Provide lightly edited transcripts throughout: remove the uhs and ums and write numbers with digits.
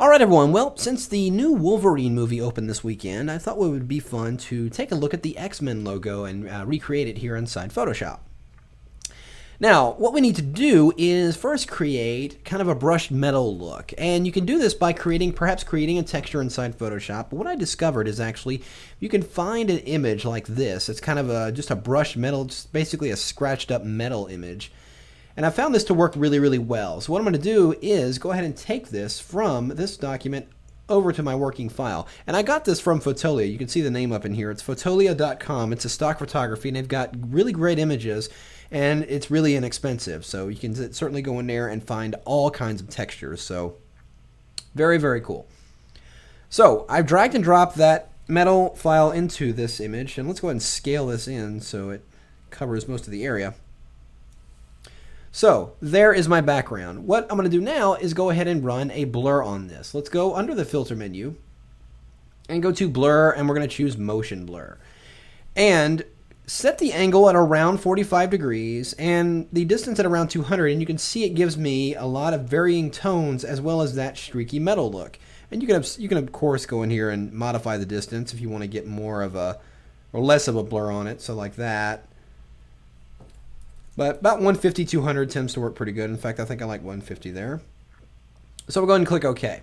Alright everyone, well, since the new Wolverine movie opened this weekend, I thought it would be fun to take a look at the X-Men logo and recreate it here inside Photoshop. Now, what we need to do is first create kind of a brushed metal look, and you can do this by perhaps creating a texture inside Photoshop. But what I discovered is actually you can find an image like this. It's kind of just a brushed metal, just basically a scratched up metal image. And I found this to work really, really well. So what I'm going to do is go ahead and take this from this document over to my working file. And I got this from Fotolia. You can see the name up in here. It's fotolia.com. It's a stock photography, and they've got really great images, and it's really inexpensive. So you can certainly go in there and find all kinds of textures. So very, very cool. So I've dragged and dropped that metal file into this image, and let's go ahead and scale this in so it covers most of the area. So there is my background. What I'm going to do now is go ahead and run a blur on this. Let's go under the filter menu and go to blur, and we're going to choose motion blur. And set the angle at around 45 degrees and the distance at around 200, and you can see it gives me a lot of varying tones as well as that streaky metal look. And you can of course go in here and modify the distance if you want to get more of a or less of a blur on it, so like that. But about 150, 200 tends to work pretty good. In fact, I think I like 150 there. So we'll go ahead and click OK.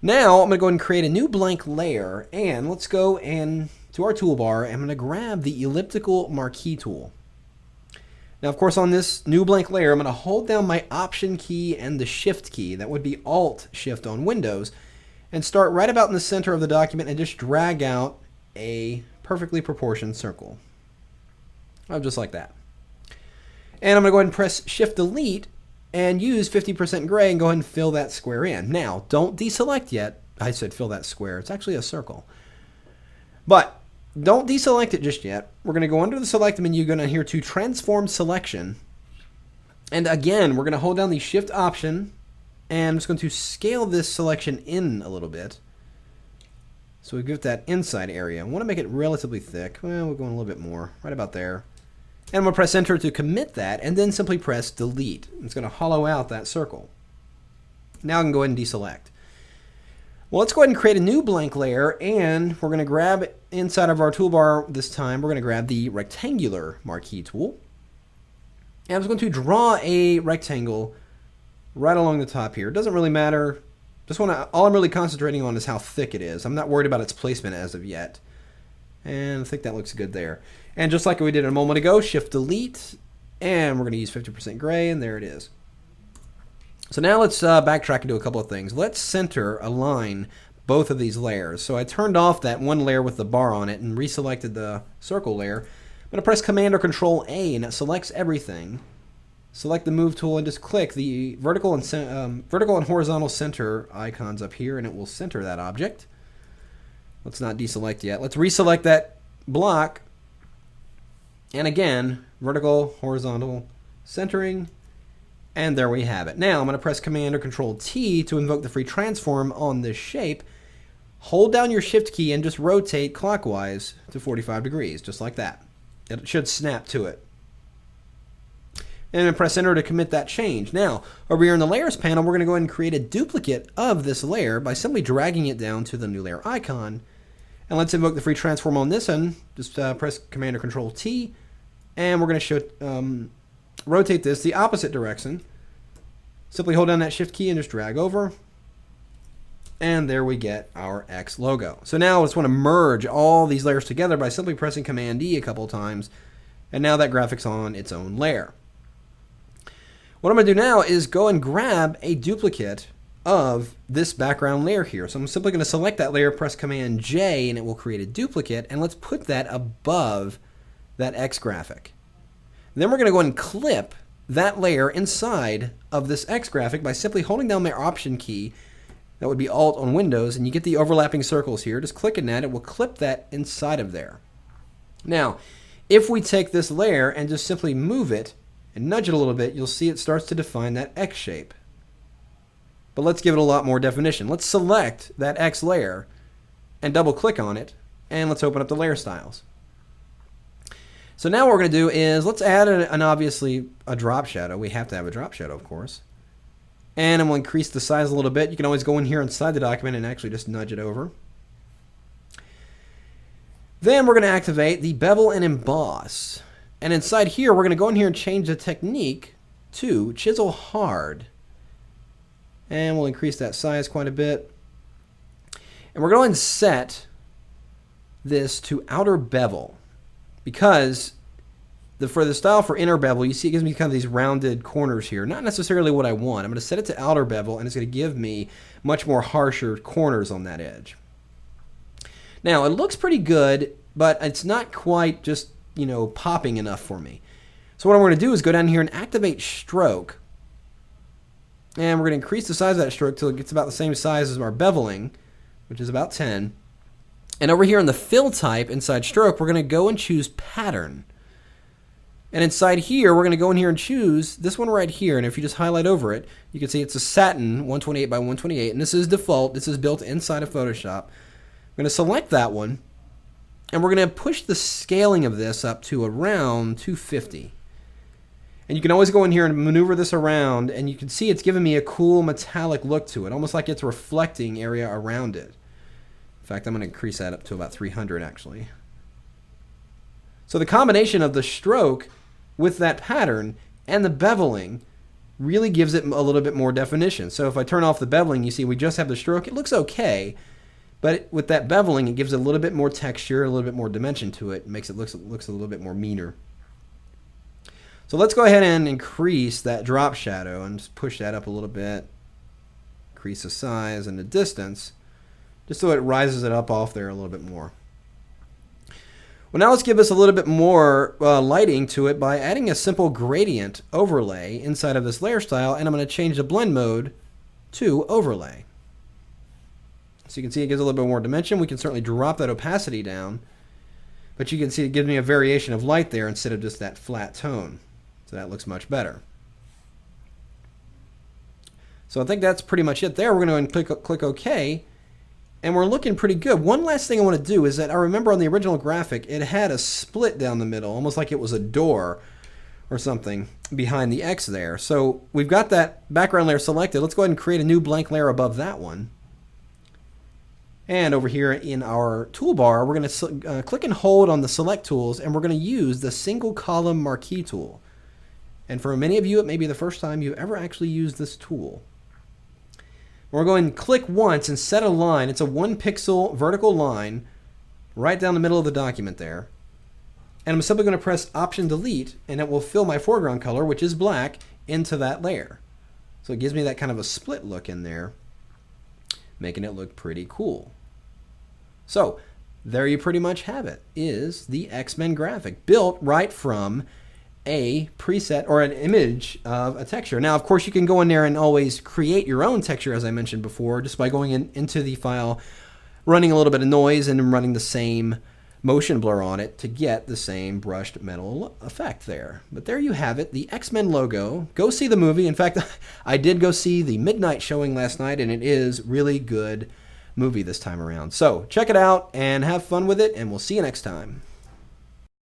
Now I'm going to go ahead and create a new blank layer, and let's go and to our toolbar, I'm going to grab the elliptical marquee tool. Now, of course, on this new blank layer, I'm going to hold down my Option key and the Shift key. That would be Alt Shift on Windows, and start right about in the center of the document and just drag out a perfectly proportioned circle. Just like that. And I'm going to go ahead and press Shift Delete and use 50% gray and go ahead and fill that square in. Now, don't deselect yet. I said fill that square. It's actually a circle. But don't deselect it just yet. We're going to go under the Select menu, going to here to Transform Selection. And again, we're going to hold down the Shift Option, and I'm just going to scale this selection in a little bit. So we give that inside area. I want to make it relatively thick. Well, we're going a little bit more, right about there. And I'm going to press Enter to commit that, and then simply press Delete. It's going to hollow out that circle. Now I can go ahead and deselect. Well, let's go ahead and create a new blank layer, and we're going to grab inside of our toolbar this time, we're going to grab the rectangular marquee tool. And I'm just going to draw a rectangle right along the top here. It doesn't really matter. All I'm really concentrating on is how thick it is. I'm not worried about its placement as of yet. And I think that looks good there. And just like we did a moment ago, Shift Delete, and we're going to use 50% gray, and there it is. So now let's backtrack and do a couple of things. Let's align both of these layers. So I turned off that one layer with the bar on it and reselected the circle layer. I'm going to press Command or Control A, and it selects everything. Select the Move tool and just click the vertical and horizontal center icons up here, and it will center that object. Let's not deselect yet. Let's reselect that block. And again, vertical, horizontal, centering, and there we have it. Now I'm going to press Command or Control T to invoke the free transform on this shape. Hold down your Shift key and just rotate clockwise to 45 degrees, just like that. It should snap to it. And then press Enter to commit that change. Now, over here in the Layers panel, we're going to go ahead and create a duplicate of this layer by simply dragging it down to the new layer icon. And let's invoke the free transform on this one. Just press Command or Control T, and we're going to rotate this the opposite direction. Simply hold down that Shift key and just drag over. And there we get our X logo. So now I just want to merge all these layers together by simply pressing Command D a couple of times. And now that graphic's on its own layer. What I'm going to do now is go and grab a duplicate of this background layer here. So I'm simply going to select that layer, press Command J, and it will create a duplicate. And let's put that above that X graphic. Then we're going to go ahead and clip that layer inside of this X graphic by simply holding down my Option key. That would be Alt on Windows, and you get the overlapping circles here. Just clicking that, it will clip that inside of there. Now, if we take this layer and just simply move it and nudge it a little bit, you'll see it starts to define that X shape. But let's give it a lot more definition. Let's select that X layer and double click on it, and let's open up the layer styles. So now what we're going to do is let's add obviously a drop shadow. We have to have a drop shadow, of course. And I'm going to increase the size a little bit. You can always go in here inside the document and actually just nudge it over. Then we're going to activate the bevel and emboss. And inside here, we're going to go in here and change the technique to chisel hard. And we'll increase that size quite a bit. And we're going to set this to outer bevel, because for the style for inner bevel, you see it gives me kind of these rounded corners here. Not necessarily what I want. I'm going to set it to outer bevel, and it's going to give me much more harsher corners on that edge. Now, it looks pretty good, but it's not quite just, popping enough for me. So what I'm going to do is go down here and activate stroke. And we're going to increase the size of that stroke till it gets about the same size as our beveling, which is about 10. And over here in the fill type inside stroke, we're going to go and choose pattern. And inside here, we're going to go in here and choose this one right here. And if you just highlight over it, you can see it's a satin 128 by 128. And this is default. This is built inside of Photoshop. I'm going to select that one. And we're going to push the scaling of this up to around 250. And you can always go in here and maneuver this around. And you can see it's giving me a cool metallic look to it. Almost like it's reflecting area around it. In fact, I'm going to increase that up to about 300 actually. So the combination of the stroke with that pattern and the beveling really gives it a little bit more definition. So if I turn off the beveling, you see we just have the stroke. It looks okay, but with that beveling, it gives it a little bit more texture, a little bit more dimension to it. It makes it looks a little bit more meaner. So let's go ahead and increase that drop shadow and just push that up a little bit. Increase the size and the distance, just so it rises it up off there a little bit more. Well, now let's give us a little bit more lighting to it by adding a simple gradient overlay inside of this layer style, and I'm going to change the blend mode to overlay. So you can see it gives a little bit more dimension. We can certainly drop that opacity down, but you can see it gives me a variation of light there instead of just that flat tone. So that looks much better. So I think that's pretty much it there. We're going to go ahead and click OK. And we're looking pretty good. One last thing I want to do is that I remember on the original graphic, it had a split down the middle, almost like it was a door or something behind the X there. So we've got that background layer selected. Let's go ahead and create a new blank layer above that one. And over here in our toolbar, we're going to click and hold on the select tools, and we're going to use the single column marquee tool. And for many of you, it may be the first time you ever actually used this tool. We're going to click once and set a line. It's a 1 pixel vertical line right down the middle of the document there. And I'm simply going to press Option Delete, and it will fill my foreground color, which is black, into that layer. So it gives me that kind of a split look in there, making it look pretty cool. So there you pretty much have it, is the X-Men graphic built right from a preset or an image of a texture. Now, of course, you can go in there and always create your own texture, as I mentioned before, just by going into the file, running a little bit of noise, and running the same motion blur on it to get the same brushed metal effect there. But there you have it, the X-Men logo. Go see the movie. In fact, I did go see the midnight showing last night, and it is really good movie this time around. So check it out and have fun with it, and we'll see you next time.